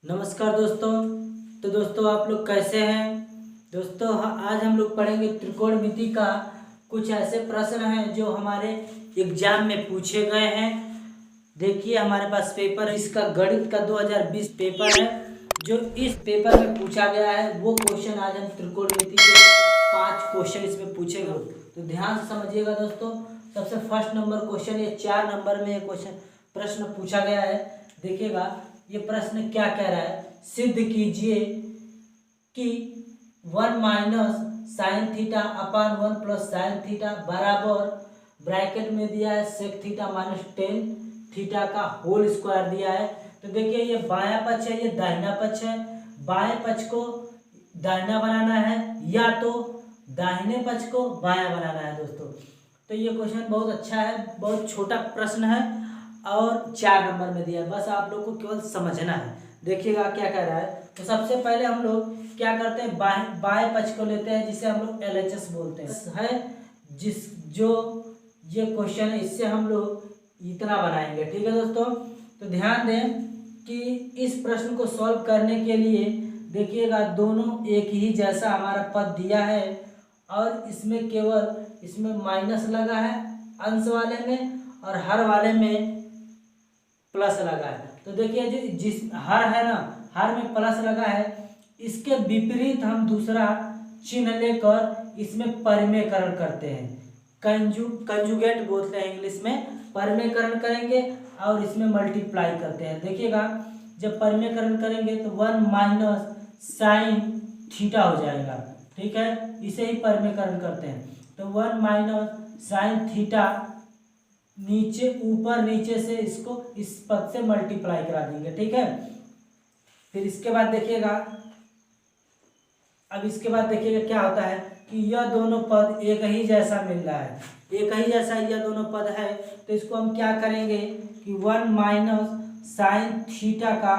नमस्कार दोस्तों। तो दोस्तों आप लोग कैसे हैं दोस्तों। आज हम लोग पढ़ेंगे त्रिकोणमिति का कुछ ऐसे प्रश्न हैं जो हमारे एग्जाम में पूछे गए हैं। देखिए हमारे पास पेपर है, इसका गणित का 2020 पेपर है। जो इस पेपर में पूछा गया है वो क्वेश्चन आज हम त्रिकोणमिति के 5 क्वेश्चन इसमें पूछे गए, तो ध्यान से समझिएगा दोस्तों। सबसे फर्स्ट नंबर क्वेश्चन, ये 4 नंबर में ये क्वेश्चन प्रश्न पूछा गया है। देखिएगा ये प्रश्न क्या कह रहा है, सिद्ध कीजिए कि 1 minus sine theta upon 1 plus sine theta बराबर ब्रैकेट में दिया है sec theta minus tan theta का होल स्क्वायर दिया है। तो देखिए ये बायां पक्ष है, ये दाहिना पक्ष है। बाएं पक्ष को दाहिना बनाना है या तो दाहिने पक्ष को बायां बनाना है दोस्तों। तो ये क्वेश्चन बहुत अच्छा है, बहुत छोटा प्रश्न है और 4 नंबर में दिया है, बस आप लोग को केवल समझना है। देखिएगा क्या कह रहा है। तो सबसे पहले हम लोग क्या करते हैं, बाएं पक्ष को लेते हैं जिसे हम लोग LHS बोलते हैं जिस जो ये क्वेश्चन है इससे हम लोग इतना बनाएंगे, ठीक है दोस्तों। तो ध्यान दें कि इस प्रश्न को सॉल्व करने के लिए देखिएगा दोनों एक ही जैसा हमारा पद दिया है और इसमें माइनस लगा है अंश वाले में और हर वाले में प्लस लगा है। तो देखिए जिस हर है ना, हर में प्लस लगा है, इसके विपरीत हम दूसरा चिन्ह लेकर इसमें परिमेयकरण करते हैं। कंजुगेट बोलते हैं इंग्लिश में। परिमेयकरण करेंगे और इसमें मल्टीप्लाई करते हैं। देखिएगा जब परिमेयकरण करेंगे तो 1 माइनस साइन थीटा हो जाएगा, ठीक है। इसे ही परिमेयकरण करते हैं। तो 1 माइनस साइन थीटा नीचे ऊपर नीचे से इसको इस पद से मल्टीप्लाई करा देंगे, ठीक है। फिर इसके बाद देखिएगा, अब इसके बाद देखिएगा क्या होता है कि यह दोनों पद एक ही जैसा मिल रहा है, एक ही जैसा यह दोनों पद है। तो इसको हम क्या करेंगे कि 1 माइनस साइन थीटा का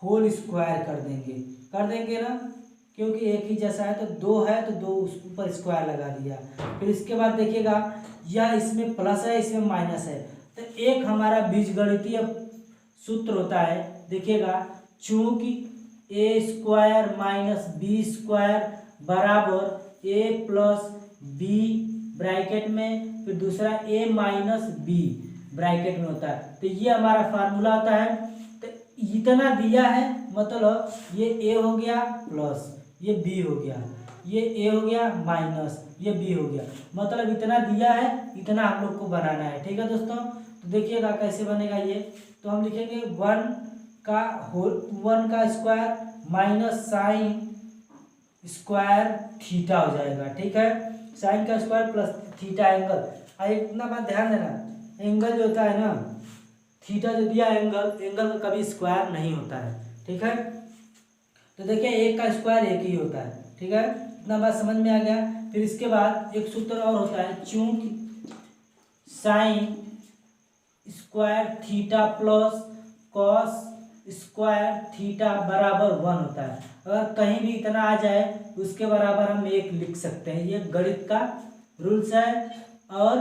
होल स्क्वायर कर देंगे ना, क्योंकि एक ही जैसा है। तो 2 है तो 2 ऊपर स्क्वायर लगा दिया। फिर इसके बाद देखिएगा यह इसमें प्लस है इसमें माइनस है, तो एक हमारा बीजगणितीय सूत्र होता है। देखिएगा चूंकि a square minus B square बराबर a प्लस बी ब्रैकेट में, फिर दूसरा a माइनस बी ब्रैकेट में होता है। तो ये हमारा फार्मूला होता है। तो इतना दिया है मतलब ये a हो गया प्लस ये b हो गया, ये a हो गया माइनस ये b हो गया, मतलब इतना दिया है, इतना हम लोग को बनाना है, ठीक है दोस्तों। तो देखिएगा कैसे बनेगा ये। तो हम लिखेंगे 1 का square minus sine square theta हो जाएगा, ठीक है। साइन का स्क्वायर प्लस थीटा एंगल। इतना बात ध्यान देना, एंगल जो होता है ना, थीटा जो दिया एंगल का कभी स्क्वायर नहीं होता है, ठीक है। तो देखिए एक का स्क्वायर एक ही होता है, ठीक है। इतना बात समझ में आ गया। फिर इसके बाद एक सूत्र और होता है, चूंकि sine square theta plus cos square theta बराबर 1 होता है। अगर कहीं भी इतना आ जाए उसके बराबर हम 1 लिख सकते हैं। ये गणित का रूल्स है और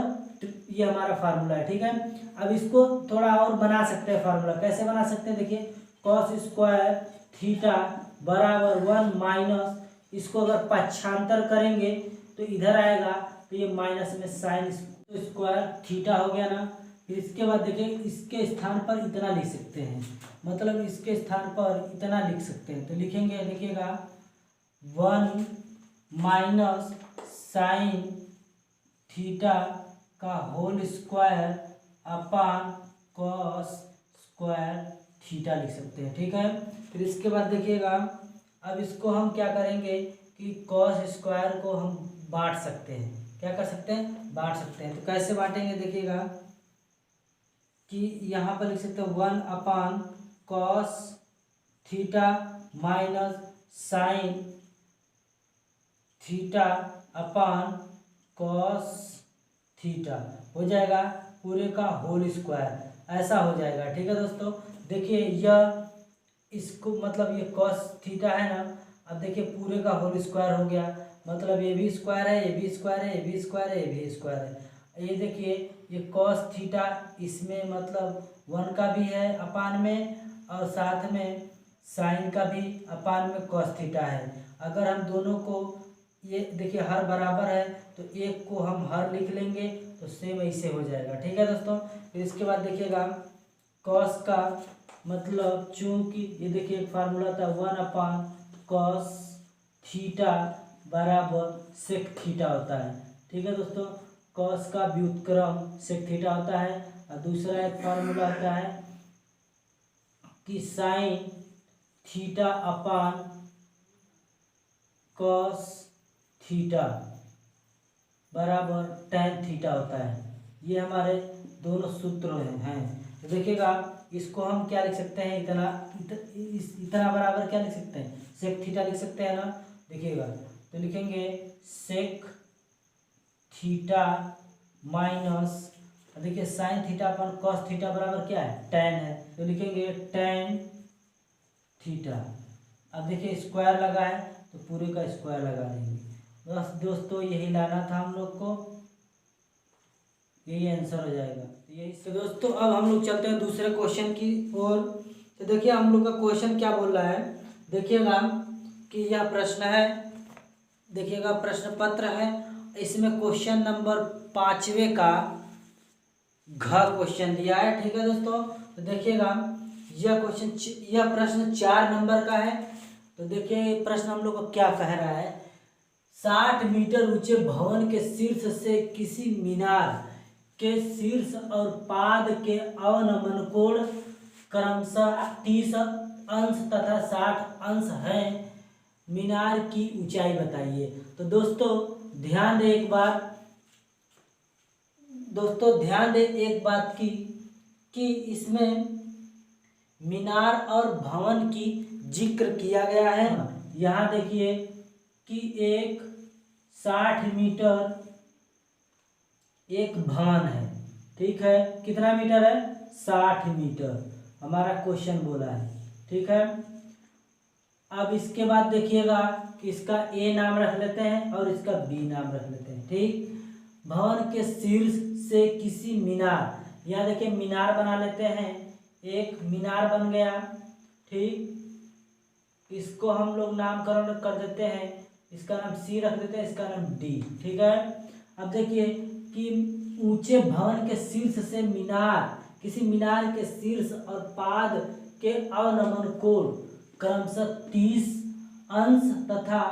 ये हमारा फार्मूला है, ठीक है। अब इसको थोड़ा और बना सकते हैं फार्मूला। कैसे बना सकते हैं, देखिए कॉस स्क्वायर थीटा बराबर 1 माइनस, इसको अगर पक्षांतर करेंगे तो इधर आएगा, तो ये माइनस में साइन स्क्वायर थीटा हो गया ना। फिर इसके बाद देखिए इसके स्थान पर इतना लिख सकते हैं, मतलब इसके स्थान पर इतना लिख सकते हैं। तो लिखेंगे देखिएगा 1 माइनस साइन थीटा का whole square upon cos square theta लिख सकते हैं, ठीक है। फिर इसके बाद देखिएगा अब इसको हम क्या करेंगे कि कॉस स्क्वायर को हम बांट सकते हैं। क्या कर सकते हैं, बांट सकते हैं। तो कैसे बांटेंगे, देखिएगा कि यहाँ पर लिख सकते हैं 1 अपान cos theta minus sine theta अपान कॉस थीटा हो जाएगा पूरे का होल स्क्वायर, ऐसा हो जाएगा, ठीक है दोस्तों। देखिए यह इसको मतलब ये कॉस थीटा है ना, अब देखिए पूरे का होल स्क्वायर हो गया, मतलब ये भी स्क्वायर है, ये भी स्क्वायर है, ये भी स्क्वायर है, ये भी स्क्वायर है। ये देखिए ये कॉस थीटा इसमें मतलब 1 का भी है अपान में और साथ में साइन का भी अपान में कॉस थीटा है। अगर हम दोनों को ये देखिए हर बराबर है तो एक को हम हर लिख लेंगे तो सेम ऐसे हो जाएगा। ठीक है दोस्तों। फिर इसके बाद देखिएगा कॉस का मतलब चूंकि ये देखिए एक फार्मूला था 1/cos थीटा बराबर सेक थीटा होता है। ठीक है दोस्तों। कॉस का व्युत्क्रम सेक थीटा होता है और दूसरा एक फार्मूला होता है कि साइन थीटा अपान कॉस थीटा बराबर टैन थीटा होता है। ये हमारे दोनों सूत्र हैं। तो देखिएगा इसको हम क्या लिख सकते हैं, इतना बराबर क्या लिख सकते हैं, सेक थीटा लिख सकते हैं ना। देखिएगा तो लिखेंगे सेक थीटा माइनस, देखिए साइन थीटा अपन कॉस थीटा बराबर क्या है, टैन है, तो लिखेंगे टैन थीटा। अब देखिए स्क्वायर लगा है तो पूरे का स्क्वायर लगा देंगे। बस दोस्तों यही लाना था हम लोग को, यही आंसर हो जाएगा। तो यही से दोस्तों अब हम लोग चलते हैं दूसरे क्वेश्चन की ओर। तो देखिए हम लोग का क्वेश्चन क्या बोल रहा है, देखिएगा कि यह प्रश्न है, देखिएगा प्रश्न पत्र है, इसमें क्वेश्चन नंबर 5वें का घ क्वेश्चन दिया है। ठीक है दोस्तों। तो देखिएगा यह प्रश्न 4 नंबर का है। तो देखिए प्रश्न हम लोग को क्या कह रहा है, 60 मीटर ऊंचे भवन के शीर्ष से किसी मीनार के शीर्ष और पाद के अवनमन कोण क्रमशः 30 अंश तथा 60 अंश है, मीनार की ऊंचाई बताइए। तो दोस्तों ध्यान दें एक बात, कि इसमें मीनार और भवन की जिक्र किया गया है। यहाँ देखिए कि एक 60 मीटर एक भवन है। ठीक है, कितना मीटर है, 60 मीटर हमारा क्वेश्चन बोला है। ठीक है। अब इसके बाद देखिएगा कि इसका ए नाम रख लेते हैं और इसका बी नाम रख लेते हैं। ठीक, भवन के शीर्ष से किसी मीनार, यहाँ देखिए मीनार बना लेते हैं, एक मीनार बन गया। ठीक, इसको हम लोग नामकरण कर देते हैं, इसका नाम सी रख देते हैं, इसका नाम डी। ठीक है। अब देखिए कि ऊंचे भवन के शीर्ष से मीनार, किसी मीनार के शीर्ष और पाद के अवनमन कोण क्रमशः 30 अंश तथा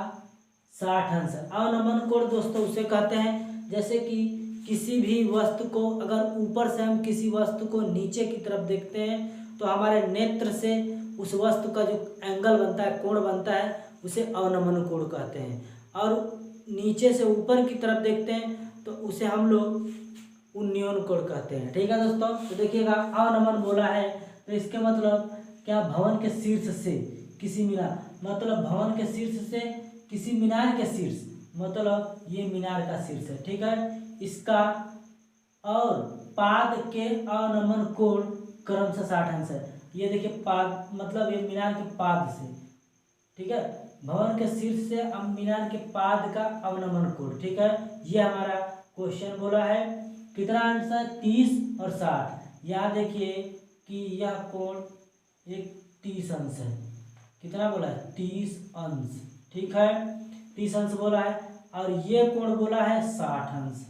60 अंश। अवनमन कोण दोस्तों उसे कहते हैं जैसे कि किसी भी वस्तु को, अगर ऊपर से हम किसी वस्तु को नीचे की तरफ देखते हैं तो हमारे नेत्र से उस वस्तु का जो एंगल बनता है, कोण बनता है, उसे अवनमन कोण कहते हैं। और नीचे से ऊपर की तरफ देखते हैं तो उसे हम लोग उन्नयन कोण कहते हैं। ठीक है दोस्तों। तो देखिएगा अवनमन बोला है तो इसके मतलब क्या, भवन के शीर्ष से किसी मीनार, मतलब भवन के शीर्ष से किसी मीनार के शीर्ष, मतलब ये मीनार का शीर्ष है। ठीक है, इसका और पाद के अवनमन कोण क्रमशः 60 अंश है। ये देखिए पाद मतलब ये मीनार के पाद से, ठीक है, भवन के शीर्ष से अब मीनार के पाद का अवनमन कोण। ठीक है, ये हमारा क्वेश्चन बोला है। कितना अंश है, 30 और 60। यहाँ देखिए कि यह कोण एक 30 अंश है। कितना बोला है, 30 अंश। ठीक है, 30 अंश बोला है और ये कोण बोला है 60 अंश।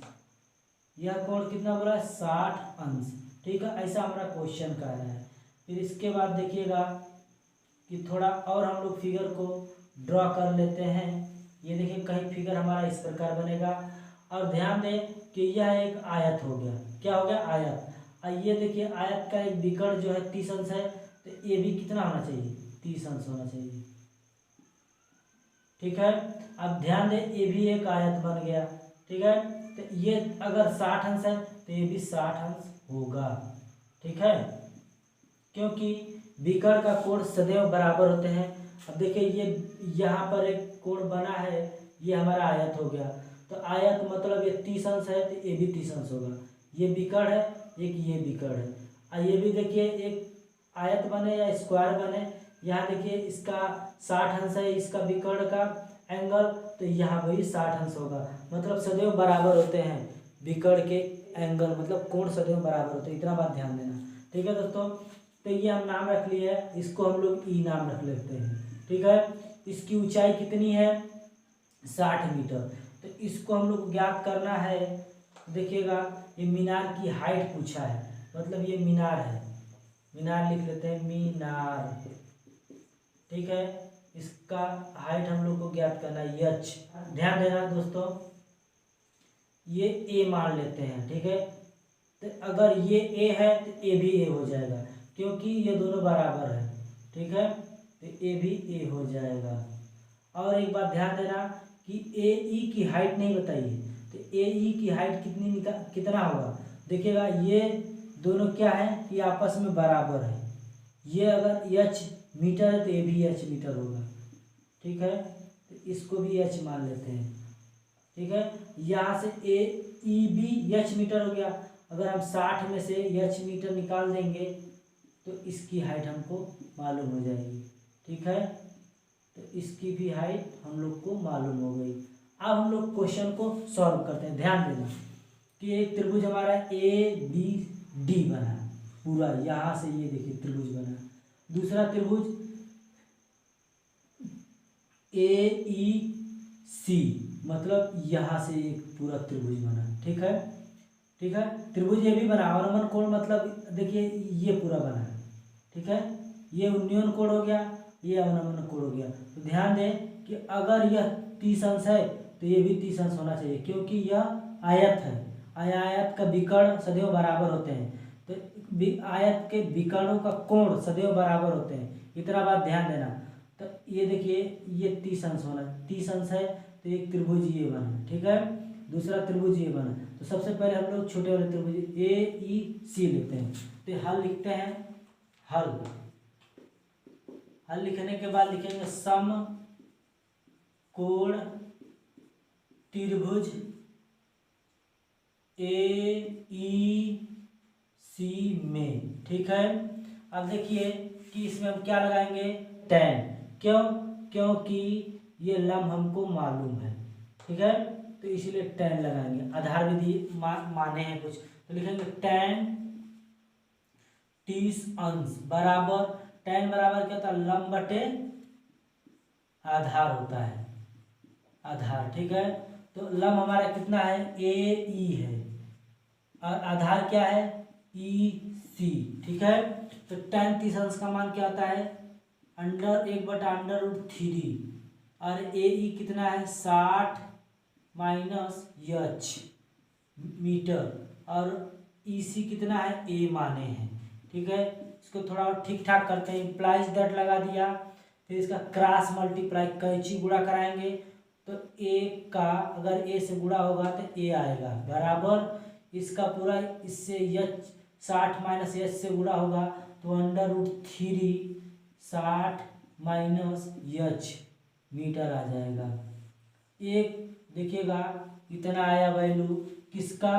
यह कोण कितना बोला है, 60 अंश। ठीक है, ऐसा हमारा क्वेश्चन कह रहा है। फिर इसके बाद देखिएगा कि थोड़ा और हम लोग फिगर को ड्रॉ कर लेते हैं। ये देखिए कहीं फिगर हमारा इस प्रकार बनेगा और ध्यान दें कि यह एक आयत हो गया। क्या हो गया, आयत। और ये देखिए आयत का एक विकर्ण जो है 30 अंश है, तो ये भी कितना होना चाहिए, 30 अंश होना चाहिए। ठीक है, अब ध्यान दें ये भी एक आयत बन गया। ठीक है, तो ये अगर 60 अंश है तो ये भी 60 अंश होगा। ठीक है, क्योंकि विकर्ण का कोण सदैव बराबर होते हैं। अब देखिए ये यहाँ पर एक कोण बना है, ये हमारा आयत हो गया। तो आयत मतलब ये 30 अंश है तो ये भी 30 अंश होगा। ये विकर्ण है, एक ये विकर्ण है। और ये भी देखिए एक आयत बने या स्क्वायर बने, यहाँ देखिए इसका 60 अंश है, इसका विकर्ण का एंगल, तो यहाँ भी 60 अंश होगा। मतलब सदैव बराबर होते हैं विकर्ण के एंगल, मतलब कोण सदैव बराबर होते हैं। इतना बात ध्यान देना। ठीक है दोस्तों। तो ये हम नाम रख लिए, इसको हम लोग ई नाम रख लेते हैं। ठीक है, इसकी ऊंचाई कितनी है 60 मीटर। तो इसको हम लोग को ज्ञात करना है। देखिएगा ये मीनार की हाइट पूछा है, मतलब ये मीनार है, मीनार लिख लेते हैं मीनार। ठीक है, इसका हाइट हम लोग को ज्ञात करना है एच। ध्यान देना दोस्तों, ये ए मान लेते हैं। ठीक है, तो अगर ये ए है तो ए भी ए हो जाएगा, क्योंकि ये दोनों बराबर है। ठीक है, तो ए भी ए हो जाएगा। और एक बात ध्यान देना कि ए ई की हाइट नहीं बताई है, तो ए ई की हाइट कितना होगा। देखिएगा ये दोनों क्या है कि आपस में बराबर है। ये अगर एच मीटर है तो ये भी एच मीटर होगा। ठीक है, तो इसको भी एच मान लेते हैं। ठीक है, यहाँ से ए ई भी एच मीटर हो गया। अगर हम 60 में से एच मीटर निकाल देंगे तो इसकी हाइट हमको मालूम हो जाएगी। ठीक है, तो इसकी भी हाइट हम लोग को मालूम हो गई। अब हम लोग क्वेश्चन को सॉल्व करते हैं। ध्यान देना कि एक त्रिभुज हमारा ए बी डी बना पूरा, यहाँ से ये देखिए त्रिभुज बना। दूसरा त्रिभुज ए ई सी, मतलब यहाँ से एक पूरा त्रिभुज बना। ठीक है, ठीक है, त्रिभुज ये भी बना। अवनमन कोण मतलब देखिए ये पूरा बना है। ठीक है, ये उन्नयन कोण हो गया, ये अवनमन कोण हो गया। तो ध्यान दें कि अगर यह 30 अंश है तो ये भी 30 अंश होना चाहिए, क्योंकि यह आयत है। आयत का विकर्ण सदैव बराबर होते हैं, तो आयत के विकर्णों का कोण सदैव बराबर होते हैं। इतना बात ध्यान देना। तो ये देखिए ये 30 अंश होना, 30 अंश है तो एक त्रिभुज ये बना। ठीक है, दूसरा त्रिभुज ये बना। तो सबसे पहले हम लोग छोटे वाले त्रिभुज ए ई सी लेते हैं। तो हल लिखते हैं। हल लिखने के बाद लिखेंगे सम कोण त्रिभुज ए ई सी में। ठीक है, अब देखिए कि इसमें हम क्या लगाएंगे tan। क्यों? क्योंकि ये लंब हमको मालूम है। ठीक है, तो इसलिए tan लगाएंगे। आधार विधि माने हैं कुछ, तो लिखेंगे tan 30 अंश बराबर, tan बराबर क्या होता है लंब बटे आधार होता है, आधार। ठीक है, तो लंब हमारा कितना है ए ई है और आधार क्या है ई सी। ठीक है, तो tan 30 अंश का मान क्या होता है √1/√3 और ए ई कितना है 60 माइनस एच मीटर और ई सी कितना है ए माने हैं। ठीक है, इसको थोड़ा और ठीक ठाक करते हैं। इम्प्लाइज दैट लगा दिया, फिर इसका क्रॉस मल्टीप्लाई कैंची गुणा कराएंगे तो ए का अगर ए से गुणा होगा तो ए आएगा बराबर इसका पूरा इससे एच 60 माइनस एच से गुणा होगा तो √3 60 माइनस एच मीटर आ जाएगा। एक देखिएगा इतना आया वैल्यू किसका,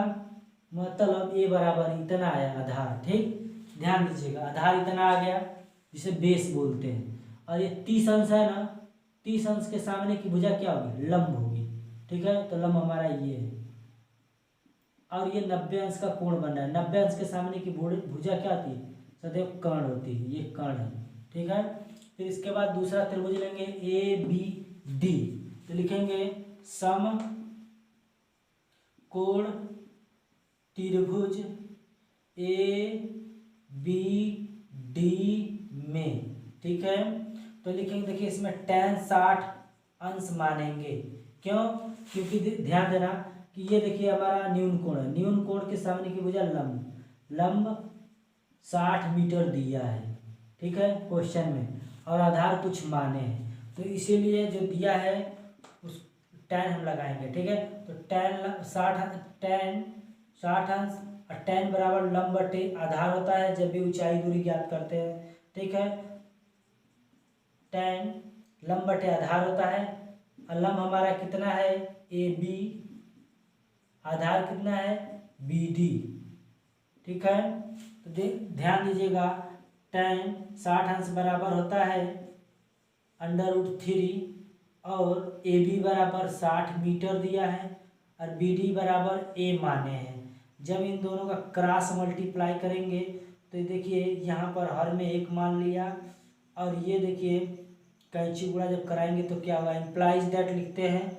मतलब ए बराबर इतना आया आधार। ठीक, ध्यान दीजिएगा आधार इतना आ गया जिसे बेस बोलते हैं। और ये 30 अंश है ना, 30 अंश के सामने की भुजा क्या होगी लंब होगी। ठीक है, तो लंब हमारा ये है और ये 90 अंश का कोण बन रहा है। 90 अंश के सामने की भुजा क्या होती है सदैव कर्ण होती है, ये कर्ण है। ठीक है, फिर इसके बाद दूसरा त्रिभुज लेंगे ए बी डी, तो लिखेंगे सम कोण त्रिभुज ए बी डी में। ठीक है, तो लिखेंगे देखिए इसमें tan 60 अंश मानेंगे। क्यों? क्योंकि ध्यान देना कि ये देखिए हमारा न्यून कोण है, न्यून कोण के सामने की भुजा लंब 60 मीटर दिया है। ठीक है, क्वेश्चन में, और आधार कुछ माने हैं तो इसीलिए जो दिया है उस tan हम लगाएंगे। ठीक है, तो tan 60 अंश और tan बराबर लंब बटे आधार होता है जब भी ऊंचाई दूरी ज्ञात करते हैं। ठीक है, tan लंब बटे आधार होता है और लंब हमारा कितना है ए बी, आधार कितना है बी डी। ठीक है, तो ध्यान दीजिएगा tan 60 अंश बराबर होता है √3 और ए बी बराबर 60 मीटर दिया है और बी डी बराबर ए माने हैं। जब इन दोनों का क्रॉस मल्टीप्लाई करेंगे तो देखिए यहाँ पर हर में 1 मान लिया, और ये देखिए कैंची गुणा जब कराएंगे तो क्या होगा, इम्प्लाइज दैट लिखते हैं।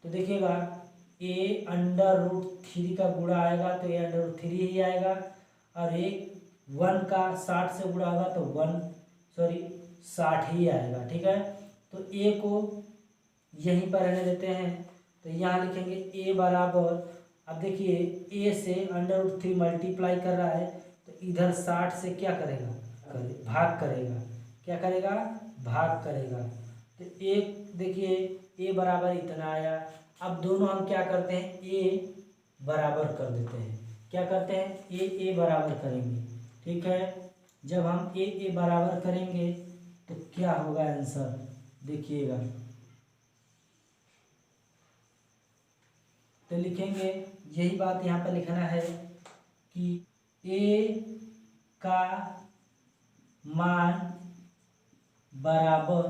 तो देखिएगा a√3 का गुणा आएगा तो a√3 ही आएगा, और 1 का 60 से गुणा होगा तो 60 ही आएगा। ठीक है, तो a को यहीं पर रहने देते हैं, तो यहाँ लिखेंगे a बराबर, अब देखिए a से √3 मल्टीप्लाई कर रहा है तो इधर 60 से क्या करेगा, भाग करेगा। क्या करेगा, भाग करेगा। तो एक देखिए a बराबर इतना आया। अब दोनों हम क्या करते हैं, a बराबर कर देते हैं। क्या करते हैं, a बराबर करेंगे। ठीक है, जब हम a बराबर करेंगे तो क्या होगा आंसर, देखिएगा। तो लिखेंगे, यही बात यहाँ पर लिखना है कि a का मान बराबर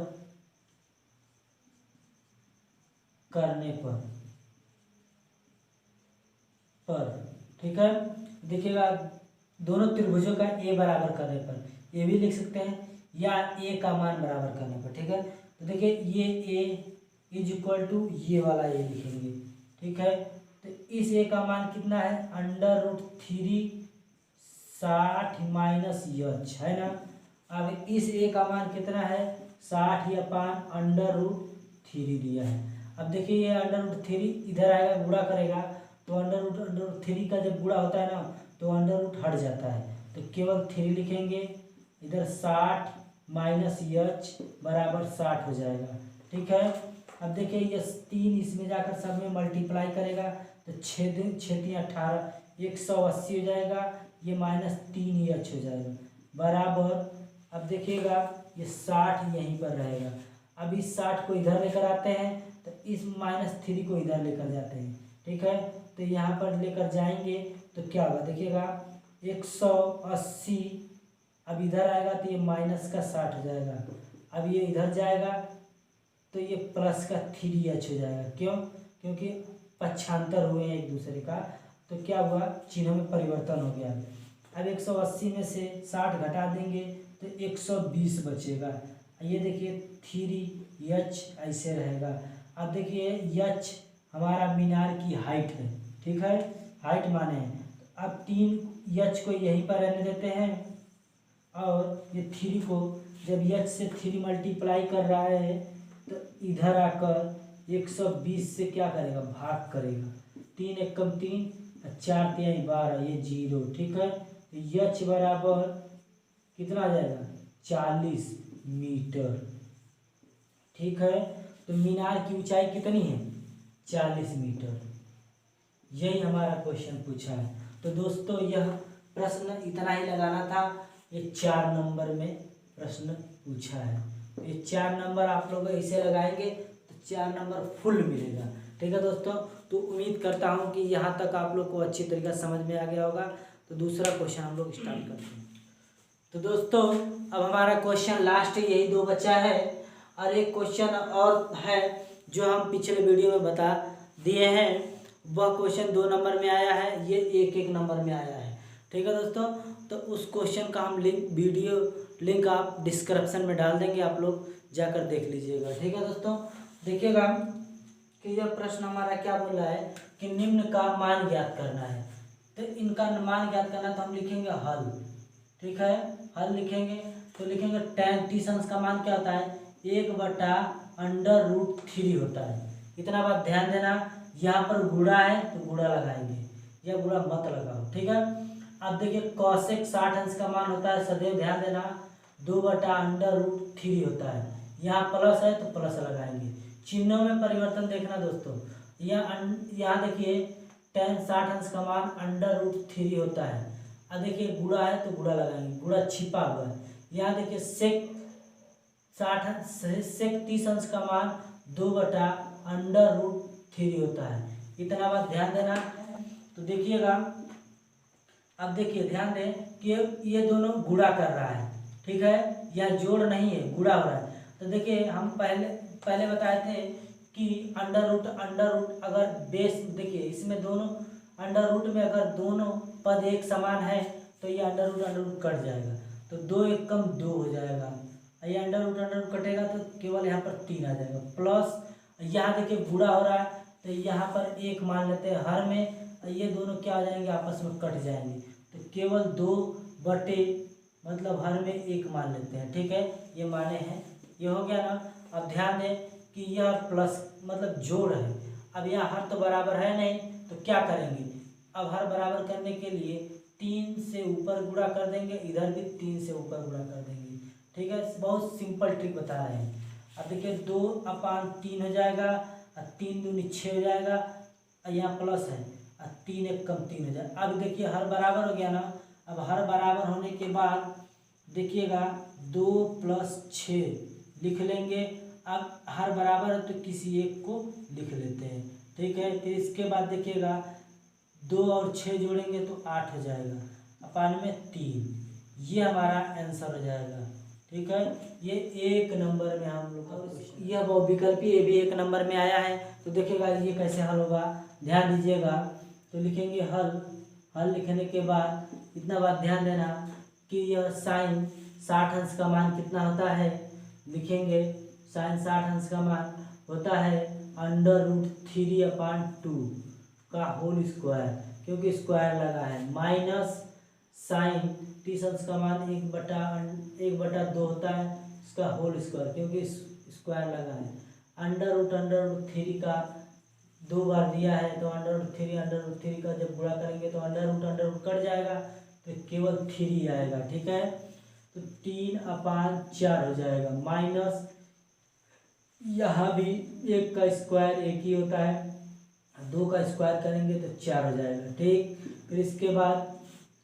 करने पर ठीक है, देखिएगा दोनों त्रिभुजों का a बराबर करने पर, ये भी लिख सकते हैं, या a का मान बराबर करने पर। ठीक है, तो देखिए ये a इज इक्वल टू ये वाला a लिखेंगे। ठीक है, तो इस a का मान कितना है, √3 60 माइनस h है ना। अब इस a का मान कितना है, 60 अपान √3 दिया है। अब देखिए ये √3 इधर आएगा, गुणा करेगा तो √3 का जब गुणा होता है ना तो अंडर हट जाता है, तो केवल 3 लिखेंगे। इधर 60 माइनस h बराबर 60 हो जाएगा। ठीक है, अब देखिए ये 3 इसमें जाकर सब में मल्टीप्लाई करेगा तो 6 3 18 180 हो जाएगा, ये -3h हो जाएगा बराबर। अब देखिएगा ये 60 यहीं पर रहेगा। अब इस 60 को इधर लेकर आते हैं तो इस -3 को इधर लेकर जाते हैं। ठीक है, तो यहाँ पर लेकर जाएंगे तो क्या होगा, देखिएगा 180 अब इधर आएगा तो ये माइनस का 60 हो जाएगा। अब ये इधर जाएगा तो ये प्लस का 3h हो जाएगा। क्यों, क्योंकि पक्षांतर हुए हैं एक दूसरे का, तो क्या हुआ, चिन्हों में परिवर्तन हो गया। अब 180 में से 60 घटा देंगे तो 120 बचेगा। ये देखिए 3h ऐसे रहेगा। अब देखिए h हमारा मीनार की हाइट है। ठीक है, हाइट माने हैं। अब 3h को यहीं पर रहने देते हैं, और ये 3 को जब h से 3 मल्टीप्लाई कर रहा है तो इधर आकर 120 से क्या करेगा, भाग करेगा। 3 एकम 3, 4 3 12, ये 0। ठीक है, तो h बराबर कितना आ जाएगा, 40 मीटर। ठीक है, तो मीनार की ऊंचाई कितनी है, 40 मीटर। यही हमारा क्वेश्चन पूछा है। तो दोस्तों यह प्रश्न इतना ही लगाना था। ये 4 नंबर में प्रश्न पूछा है। ये 4 नंबर आप लोग ऐसे लगाएंगे तो 4 नंबर फुल मिलेगा। ठीक है दोस्तों, तो उम्मीद करता हूँ कि यहाँ तक आप लोग को अच्छी तरीके से समझ में आ गया होगा। तो दूसरा क्वेश्चन हम लोग स्टार्ट करते हैं। तो दोस्तों अब हमारा क्वेश्चन लास्ट यही 2 बचा है, और एक क्वेश्चन और है जो हम पिछले वीडियो में बता दिए हैं। वह क्वेश्चन 2 नंबर में आया है, ये 1 नंबर में आया है। ठीक है दोस्तों, तो उस क्वेश्चन का हम वीडियो लिंक आप डिस्क्रिप्शन में डाल देंगे, आप लोग जाकर देख लीजिएगा। ठीक है दोस्तों, देखिएगा कि यह प्रश्न हमारा क्या बोल रहा है कि निम्न का मान ज्ञात करना है। तो इनका मान ज्ञात करना, तो हम लिखेंगे हल। ठीक है, हल लिखेंगे तो लिखेंगे tan 30 का मान क्या होता है, 1/√3 होता है। इतना बात ध्यान देना, यहाँ पर गुणा है तो गुणा लगाएंगे, या गुणा मत लगाओ। ठीक है, अब देखिए cosec 60 का मान होता है, सदैव ध्यान देना 2/√3 होता है। यहाँ प्लस है तो प्लस लगाएंगे। चिन्हों में परिवर्तन देखना दोस्तों, यहाँ देखिए tan 60 का मान √3 होता है। अब देखिए गुणा है तो गुणा लगाएंगे, गुणा छिपा हुआ है। यहाँ देखिए sec 30 का मान 2/√3 होता है। इतना बात ध्यान देना। तो देखिएगा, अब देखिए ध्यान दें कि ये दोनों गुणा कर रहा है। ठीक है, यह जोड़ नहीं है, गुणा हो रहा है। तो देखिए हम पहले बताए थे कि अंडर रूट अगर बेस, देखिए इसमें दोनों अंडर रूट में अगर दोनों पद एक समान है तो ये अंडर रूट कट जाएगा, तो 2 एक कम 2 हो जाएगा। ये अंडर रूट कटेगा तो केवल यहाँ पर 3 आ जाएगा। प्लस यहाँ देखिए गुणा हो रहा है, तो यहाँ पर 1 मान लेते हैं हर में, ये दोनों क्या हो जाएंगे, आपस में कट जाएंगे, तो केवल 2 बटे मतलब हर में 1 मान लेते हैं। ठीक है, ये माने हैं, ये हो गया ना। अब ध्यान दें कि यह प्लस मतलब जोड़ है। अब यहाँ हर तो बराबर है नहीं, तो क्या करेंगे, अब हर बराबर करने के लिए 3 से ऊपर गुणा कर देंगे, इधर भी 3 से ऊपर गुणा कर देंगे। ठीक है, बहुत सिंपल ट्रिक बता रहे हैं। अब देखिए 2/3 हो जाएगा, और 3 दूनी 6 हो जाएगा, और यहाँ प्लस है, और 3 एक कम 3 हो जाएगा। अब देखिए हर बराबर हो गया ना। अब हर बराबर होने के बाद देखिएगा 2 + 6 लिख लेंगे। अब हर बराबर है तो किसी एक को लिख लेते हैं। ठीक है, फिर इसके बाद देखिएगा 2 और 6 जोड़ेंगे तो 8 हो जाएगा, अपान में 3, ये हमारा आंसर हो जाएगा। ठीक है, ये 1 नंबर में हम लोग का यह वो विकल्प ये भी 1 नंबर में आया है। तो देखिएगा ये कैसे हल होगा, ध्यान दीजिएगा। तो लिखेंगे हल लिखने के बाद इतना बात ध्यान देना कि यह साइन 60 अंश का मान कितना होता है, लिखेंगे साइन 60 अंश का मान होता है √3/2 का होल स्क्वायर, क्योंकि स्क्वायर लगा है, माइनस साइन 30 अंश का मान 1/2 होता है, इसका होल स्क्वायर, क्योंकि स्क्वायर लगा है। √3 का 2 बार दिया है, तो √3 का जब गुणा करेंगे तो √√ कट जाएगा, तो केवल 3 आएगा। ठीक है, तो 3/4 हो जाएगा, माइनस यहाँ भी 1 का स्क्वायर 1 ही होता है, 2 का स्क्वायर करेंगे तो 4 हो जाएगा। ठीक, फिर इसके बाद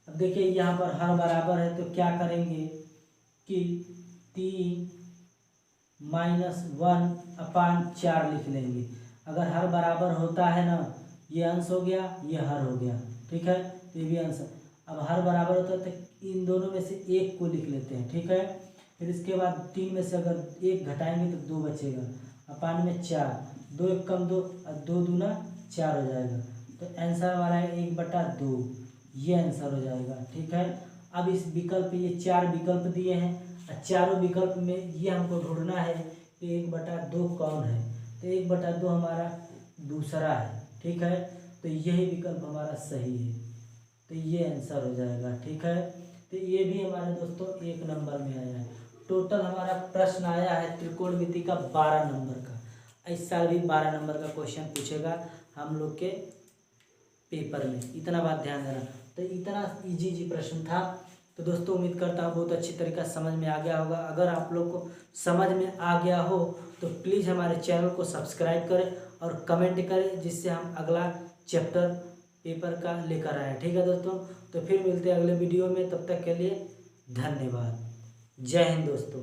अब देखिए यहाँ पर हर बराबर है, तो क्या करेंगे कि 3 - 1/4 लिख लेंगे। अगर हर बराबर होता है ना, ये अंश हो गया, ये हर हो गया। ठीक है, तो ये भी अंश। अब हर बराबर होता है तो इन दोनों में से 1 को लिख लेते हैं। ठीक है, फिर इसके बाद 3 में से अगर 1 घटाएंगे तो 2 बचेगा, अपान में 4, 2 एक कम 2, और 2 दूना 4 हो जाएगा। तो आंसर हमारा है 1/2, ये आंसर हो जाएगा। ठीक है, अब इस विकल्प ये 4 विकल्प दिए हैं, और चारों विकल्प में ये हमको ढूंढना है कि 1/2 कौन है, तो 1/2 हमारा दूसरा है। ठीक है, तो यही विकल्प हमारा सही है, तो ये आंसर हो जाएगा। ठीक है, तो ये भी हमारे दोस्तों 1 नंबर में आया है। टोटल हमारा प्रश्न आया है त्रिकोणमिति का 12 नंबर का। इस साल भी 12 नंबर का क्वेश्चन पूछेगा हम लोग के पेपर में, इतना बात ध्यान देना। तो इतना इजी प्रश्न था। तो दोस्तों उम्मीद करता हूँ बहुत अच्छी तरीका समझ में आ गया होगा। अगर आप लोग को समझ में आ गया हो तो प्लीज़ हमारे चैनल को सब्सक्राइब करें और कमेंट करें, जिससे हम अगला चैप्टर पेपर का लेकर आए। ठीक है दोस्तों, तो फिर मिलते हैं अगले वीडियो में, तब तक के लिए धन्यवाद। जय हिंद दोस्तों।